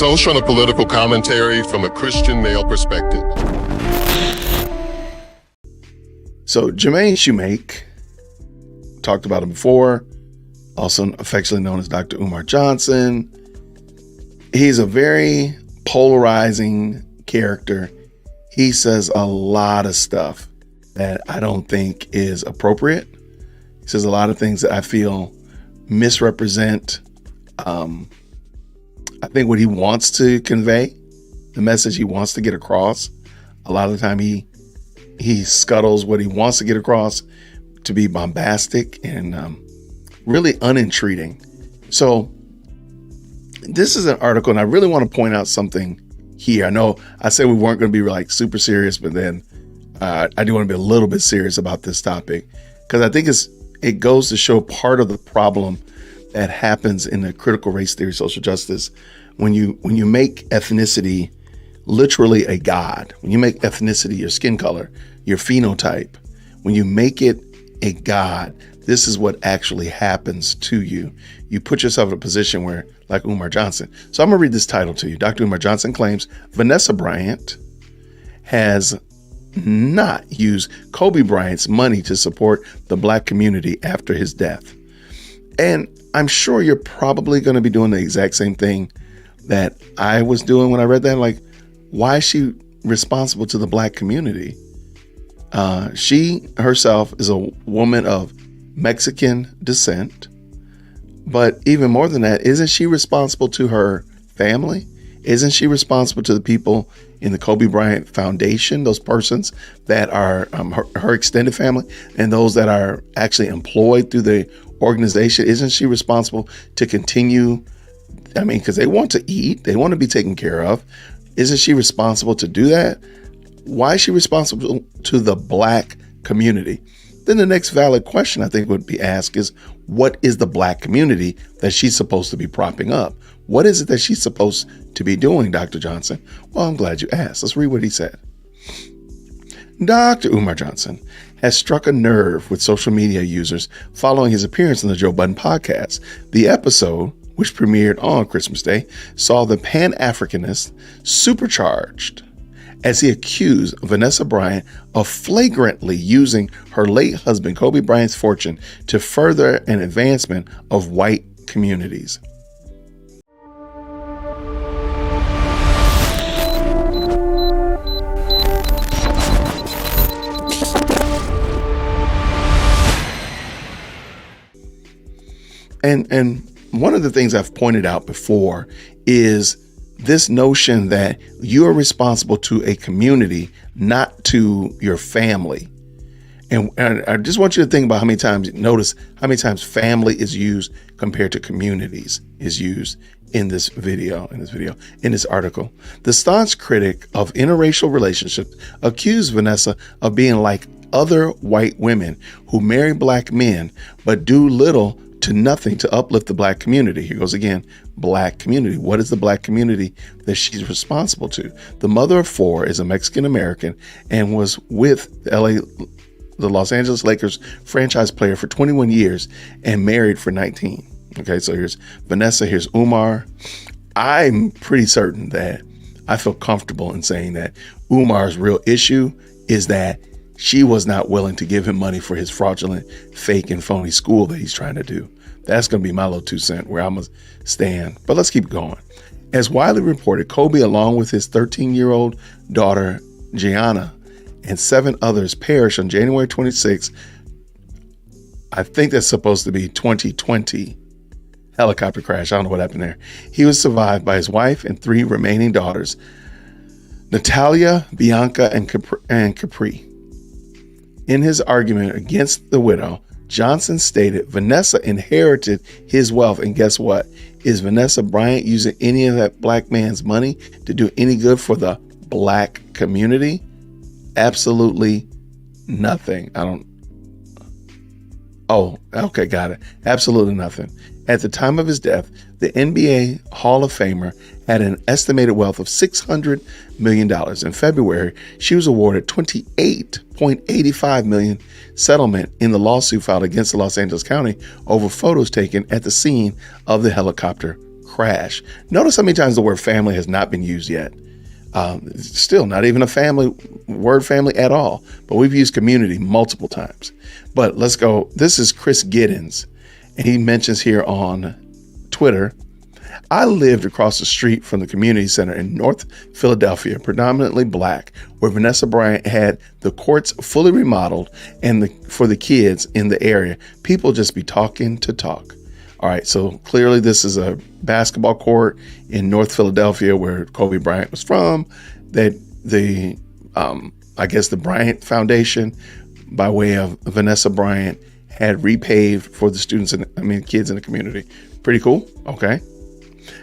social and political commentary from a Christian male perspective. So Jermaine Shoemake, talked about him before, also affectionately known as Dr. Umar Johnson. He's a very polarizing character. He says a lot of stuff that I don't think is appropriate. He says a lot of things that I feel misrepresent, I think what he wants to convey, the message he wants to get across. A lot of the time he scuttles what he wants to get across to be bombastic and really unentreating. So this is an article, and I really want to point out something here. I know I said we weren't going to be like super serious, but then I do want to be a little bit serious about this topic, because I think it goes to show part of the problem that happens in the critical race theory, social justice, when you make ethnicity literally a god, when you make ethnicity your skin color, your phenotype, when you make it a god, this is what actually happens to you. You put yourself in a position where, like Umar Johnson. So I'm gonna read this title to you. Dr. Umar Johnson claims Vanessa Bryant has not used Kobe Bryant's money to support the Black community after his death. And I'm sure you're probably going to be doing the exact same thing that I was doing when I read that. Like, why is she responsible to the Black community? She herself is a woman of Mexican descent. But even more than that, isn't she responsible to her family? Isn't she responsible to the people in the Kobe Bryant Foundation, those persons that are her extended family, and those that are actually employed through the organization? Isn't she responsible to continue? I mean, because they want to eat, they want to be taken care of. Isn't she responsible to do that? Why is she responsible to the Black community? Then the next valid question I think would be asked is, what is the Black community that she's supposed to be propping up? What is it that she's supposed to be doing, Dr. Johnson? Well, I'm glad you asked. Let's read what he said. Dr. Umar Johnson has struck a nerve with social media users following his appearance on the Joe Budden Podcast. The episode, which premiered on Christmas Day, saw the Pan-Africanist supercharged as he accused Vanessa Bryant of flagrantly using her late husband Kobe Bryant's fortune to further an advancement of white communities. And one of the things I've pointed out before is this notion that you are responsible to a community, not to your family. And I just want you to think about notice how many times family is used compared to communities is used in this article. The staunch critic of interracial relationships accused Vanessa of being like other white women who marry Black men, but do little to nothing to uplift the Black community. Here goes again, Black community. What is the Black community that she's responsible to? The mother of four is a Mexican American and was with the Los Angeles Lakers franchise player for 21 years and married for 19. Okay, so here's Vanessa, here's Umar. I'm pretty certain that I feel comfortable in saying that Umar's real issue is that she was not willing to give him money for his fraudulent, fake, and phony school that he's trying to do. That's going to be my little 2 cents where I'm going to stand. But let's keep going. As widely reported, Kobe, along with his 13-year-old daughter, Gianna, and 7 others perished on January 26th. I think that's supposed to be 2020 helicopter crash. I don't know what happened there. He was survived by his wife and 3 remaining daughters, Natalia, Bianca, and Capri. In his argument against the widow, Johnson stated Vanessa inherited his wealth. And guess what? Is Vanessa Bryant using any of that Black man's money to do any good for the Black community? Absolutely nothing. Oh, okay, got it. Absolutely nothing. At the time of his death, the NBA Hall of Famer had an estimated wealth of $600 million. In February, she was awarded $28.85 million settlement in the lawsuit filed against the Los Angeles County over photos taken at the scene of the helicopter crash. Notice how many times the word family has not been used yet. Still not even a word family at all, but we've used community multiple times. But let's go. This is Chris Giddens, and he mentions here on Twitter, I lived across the street from the community center in North Philadelphia, predominantly black, where Vanessa Bryant had the courts fully remodeled and for the kids in the area. People just be talking to talk. All right, so clearly this is a basketball court in North Philadelphia where Kobe Bryant was from. That I guess the Bryant Foundation, by way of Vanessa Bryant, had repaved for the students kids in the community. Pretty cool. Okay.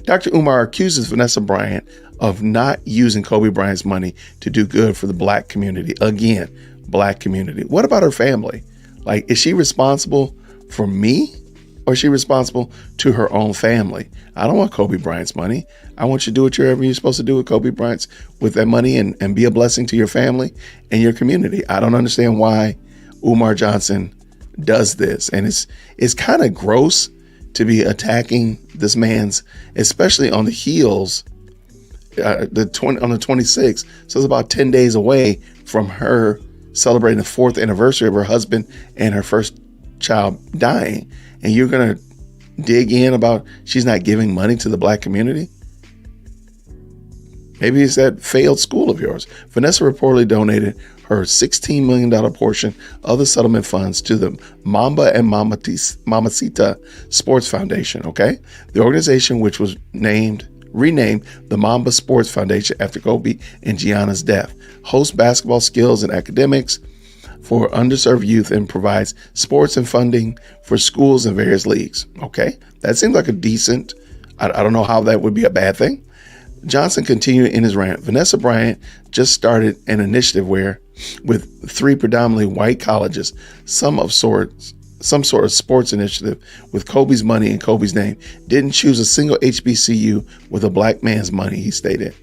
Dr. Umar accuses Vanessa Bryant of not using Kobe Bryant's money to do good for the black community. Again, black community. What about her family? Like, is she responsible for me? Or is she responsible to her own family? I don't want Kobe Bryant's money. I want you to do whatever you're supposed to do with Kobe Bryant's, with that money, and be a blessing to your family and your community. I don't understand why Umar Johnson does this. And it's kind of gross to be attacking this man's, especially on the heels, on the 26th. So it's about 10 days away from her celebrating the 4th anniversary of her husband and her first child dying. And you're going to dig in about she's not giving money to the black community? Maybe it's that failed school of yours. Vanessa reportedly donated her $16 million portion of the settlement funds to the Mamba and Mamacita Sports Foundation, okay? The organization, which was renamed the Mamba Sports Foundation after Kobe and Gianna's death, hosts basketball skills and academics for underserved youth and provides sports and funding for schools and various leagues. Okay, that seems like a decent, I don't know how that would be a bad thing. Johnson continued in his rant. Vanessa Bryant just started an initiative with 3 predominantly white colleges, some sort of sports initiative with Kobe's money and Kobe's name. Didn't choose a single HBCU with a black man's money, he stated.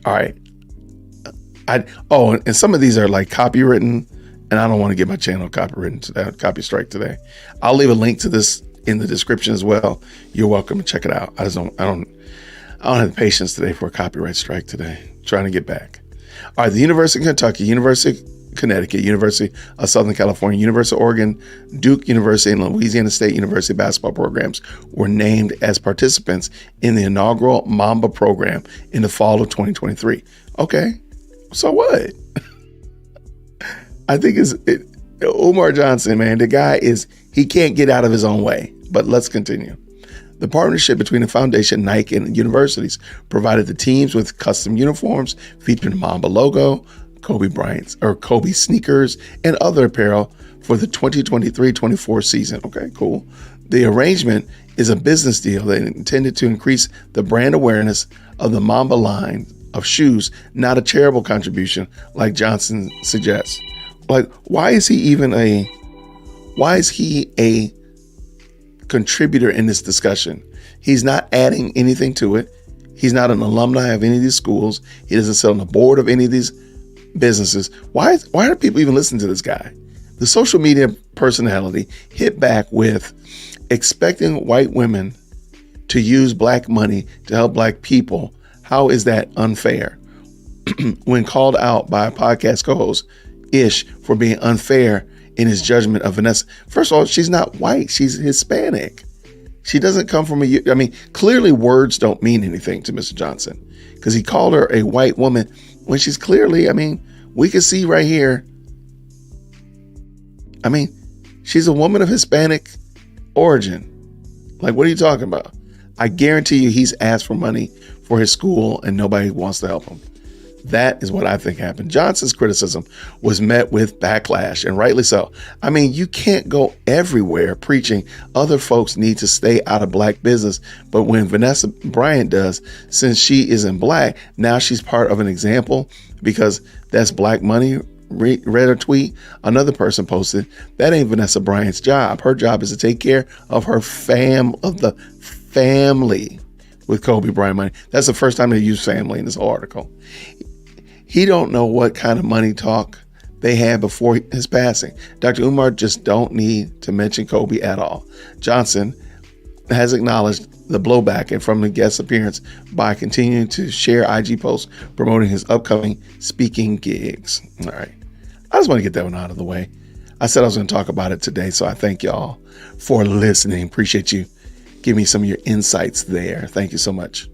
All right. And some of these are like copywritten, and I don't want to get my channel copy strike today. I'll leave a link to this in the description as well. You're welcome to check it out. I don't have the patience today for a copyright strike today. Trying to get back. All right. The University of Kentucky, University of Connecticut, University of Southern California, University of Oregon, Duke University, and Louisiana State University basketball programs were named as participants in the inaugural Mamba program in the fall of 2023. Okay, so what? I think Umar Johnson, man, the guy he can't get out of his own way. But let's continue. The partnership between the foundation, Nike, and universities provided the teams with custom uniforms featuring the Mamba logo, Kobe sneakers, and other apparel for the 2023-24 season. Okay, cool. The arrangement is a business deal that intended to increase the brand awareness of the Mamba line of shoes, not a charitable contribution like Johnson suggests. Like, why is he a contributor in this discussion? He's not adding anything to it. He's not an alumni of any of these schools. He doesn't sit on the board of any of these businesses. Why do people even listen to this guy? The social media personality hit back with expecting white women to use black money to help black people. How is that unfair? When called out by a podcast co-host, Ish, for being unfair in his judgment of Vanessa. First of all, she's not white. She's Hispanic. She doesn't come from clearly words don't mean anything to Mr. Johnson, because he called her a white woman when she's clearly, we can see right here. She's a woman of Hispanic origin. Like, what are you talking about? I guarantee you he's asked for money for his school and nobody wants to help him. That is what I think happened. Johnson's criticism was met with backlash, and rightly so. You can't go everywhere preaching other folks need to stay out of black business. But when Vanessa Bryant does, since she isn't black, now she's part of an example because that's black money. Read a tweet. Another person posted, that ain't Vanessa Bryant's job. Her job is to take care of her family. with Kobe Bryant money. That's the first time they used family in this article. He don't know what kind of money talk they had before his passing. Dr. Umar just don't need to mention Kobe at all. Johnson has acknowledged the blowback and from the guest appearance by continuing to share IG posts promoting his upcoming speaking gigs. All right. I just want to get that one out of the way. I said I was going to talk about it today, so I thank y'all for listening. Appreciate you giving me some of your insights there. Thank you so much.